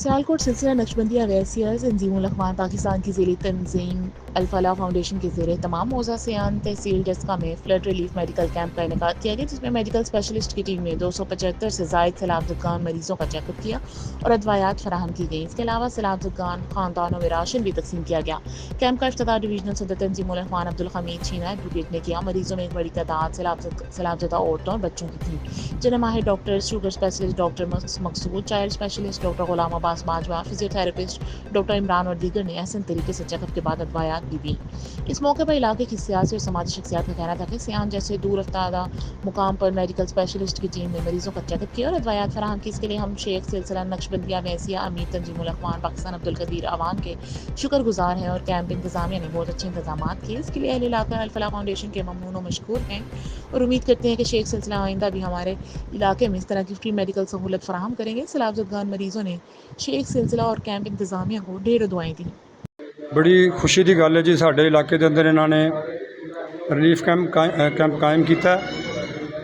सियालकोट सिलसिला नक्शबंदी अवैसिया तंजीमुल अखबार पाकिस्तान की ज़ेरी तंजीम अल-फलाह फाउंडेशन के ज़ेरे तमाम मौज़ा सियान तहसील जस्का में फ्लड रिलीफ मेडिकल कैंप का इनेकाद किया गया, जिसमें मेडिकल स्पेशलिस्ट की टीम ने 275 से ज़ायद सैलाब-ज़ुकान मरीज़ों का चेकअप किया और अदवायात फराहम की गई। इसके अलावा सैलाब-ज़ुकान खानदानों में राशन भी तकसीम किया गया। कैंप का इफ्तिताह डिवीजनल सदर तंजीमुल अखबार अब्दुल हमीद छीना एडवोकेट ने किया। मरीज़ों में एक बड़ी तादाद सैलाबज़दा औरतों और बच्चों की थी, जिन्हें माहिर डॉक्टर, शुगर स्पेशलिस्ट डॉक्टर मकसूद, चाइल्ड स्पेशलिस्ट डॉक्टर गुलाम अब्बास बाजवा, फिजियोथेरेपिस्ट डॉक्टर इमरान और दीगर ने एहसन तरीके से चेकअप के बाद अदवायात भी दी। इस मौके पर इलाके की सियासी और समाजी शख्सियात का कहना था कि सियान जैसे दूर अफ्तादा मुकाम पर मेडिकल स्पेशलिस्ट की टीम ने मरीजों का चेकअप किया और अदवायात फराहम की। इसके लिए हम शेख सिलसिला नक्शबंदिया वैसिया अमीर तंजीमुल अखबार पाकिस्तान अब्दुल कदीर अवान के शुक्रगुजार हैं और कैंप इंतजामिया ने बहुत अच्छे इंतजाम किए। इसके लिए अहले इलाका अल-फलाह फाउंडेशन के ममनून और मशकूर हैं और उम्मीद करते हैं कि शेख सिलसिला आइंदा भी हमारे इलाके में इस तरह की फ्री मेडिकल सहूलत फराहम करेंगे। सैलाब-ज़ुकान मरीजों ने शेख सिलसिला और कैंप इंतजामिया को ढेर दुआएं दी। बड़ी खुशी की गल है जी, साडे इलाके के अंदर इन्होंने रिलीफ कैंप कायम किया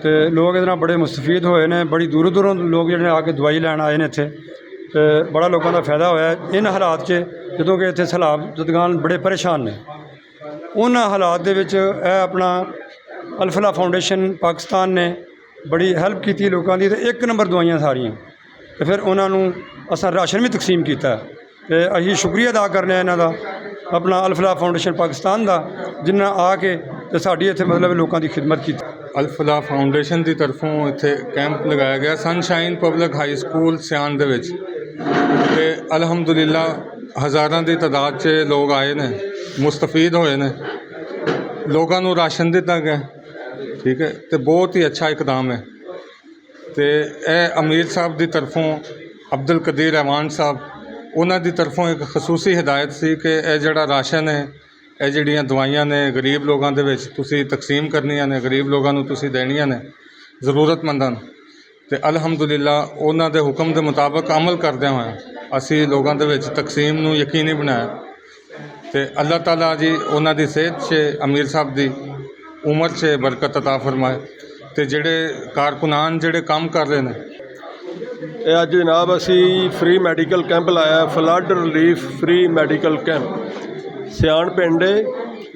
तो लोग इहदे नाल बड़े मुस्तफीद होए ने। बड़ी दूरों दूरों लोग जिहड़े आके दवाई लैन आए ने इत्थे ते बड़ा लोगों का फायदा होया। इन हालात जदों कि इत्थे सैलाब-ज़ुकान बड़े परेशान ने, उन हालात दे विच अपना अल-फलाह फाउंडेशन पाकिस्तान ने बड़ी हैल्प की लोगों की। तो एक नंबर दवाइयां सारियां तो फिर उन्होंने असां राशन भी तकसीम किया तो असीं शुक्रिया अदा करने इन्हां दा अपना अल-फलाह फाउंडेशन पाकिस्तान का, जिन्हें आके तो साडी इत्थे मतलब लोगों की खिदमत की। अल-फलाह फाउंडेशन की तरफों इत्थे कैंप लगाया गया सनशाइन पब्लिक हाई स्कूल सियान दे विच ते अलहमदुलिल्लाह हज़ारां की तादाद च लोग आए ने, मुस्तफीद होए ने, लोगों को राशन दिता गया। ठीक है, तो बहुत ही अच्छा इकदाम है। तो यह अमीर साहब की तरफों अब्दुल कदीर अवान साहब उन्होंने तरफों एक खसूसी हिदायत सी कि यह जिहड़ा राशन है, यह जिहड़ियां दवाइयां ने गरीब लोगों के विच तुसीं तकसीम करनियां ने, गरीब लोगों को तुसीं देनियां ने ज़रूरतमंदां नूं। ते अलहमदुलिल्लाह उन्हां दे हुक्म के मुताबिक अमल करदे होए असीं लोगों के विच तकसीम नूं यकीनी बनाया। तो अल्लाह ताला जी उन्हां दी सेहत च, अमीर साहब की उम्र च बरकत अता फरमाए। तो जिहड़े कारकुनान जिहड़े काम कर रहे हैं ਇਹ ਅੱਜ ਜਨਾਬ ਅਸੀਂ ਫ੍ਰੀ ਮੈਡੀਕਲ ਕੈਂਪ ਲਾਇਆ, flood relief free medical camp Sian ਪਿੰਡ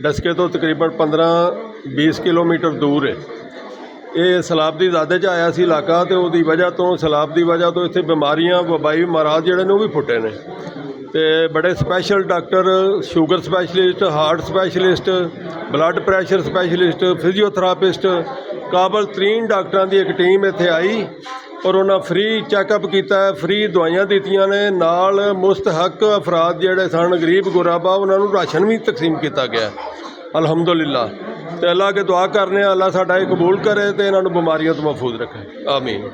ਡਸਕੇ ਤੋਂ ਤਕਰੀਬਨ 15-20 ਕਿਲੋਮੀਟਰ ਦੂਰ ਹੈ। ਇਹ ਸੈਲਾਬ ਦੀ ਜ਼ਾਦੇ 'ਚ ਆਇਆ ਸੀ ਇਲਾਕਾ ਅਤੇ ਉਹਦੀ ਵਜ੍ਹਾ ਤੋਂ, ਸੈਲਾਬ ਦੀ ਵਜ੍ਹਾ ਤੋਂ ਇੱਥੇ ਬਿਮਾਰੀਆਂ ਵਬਾਈ ਮਰਾਜ਼ ਜਿਹੜੇ ਨੇ ਉਹ ਵੀ ਫੁੱਟੇ ਨੇ। ਅਤੇ ਬੜੇ special doctor, sugar specialist, heart specialist, blood pressure specialist, physiotherapist, ਕਾਬਲ ਤਰੀਨ ਡਾਕਟਰਾਂ ਦੀ ਇੱਕ ਟੀਮ ਇੱਥੇ ਆਈ और उन्हें फ्री चैकअप किया, फ्री दवाइयां दित्तियां ने, नाल मुस्तहक अफराद जिहड़े सन गरीब गुराबा उन्होंने राशन भी तकसीम किया गया अलहमदुलिल्लाह। तो अल्लाह के दुआ करने अल्लाह साडा कबूल करे तो इन्होंने बीमारियों तो महफूज रखे, आमीन।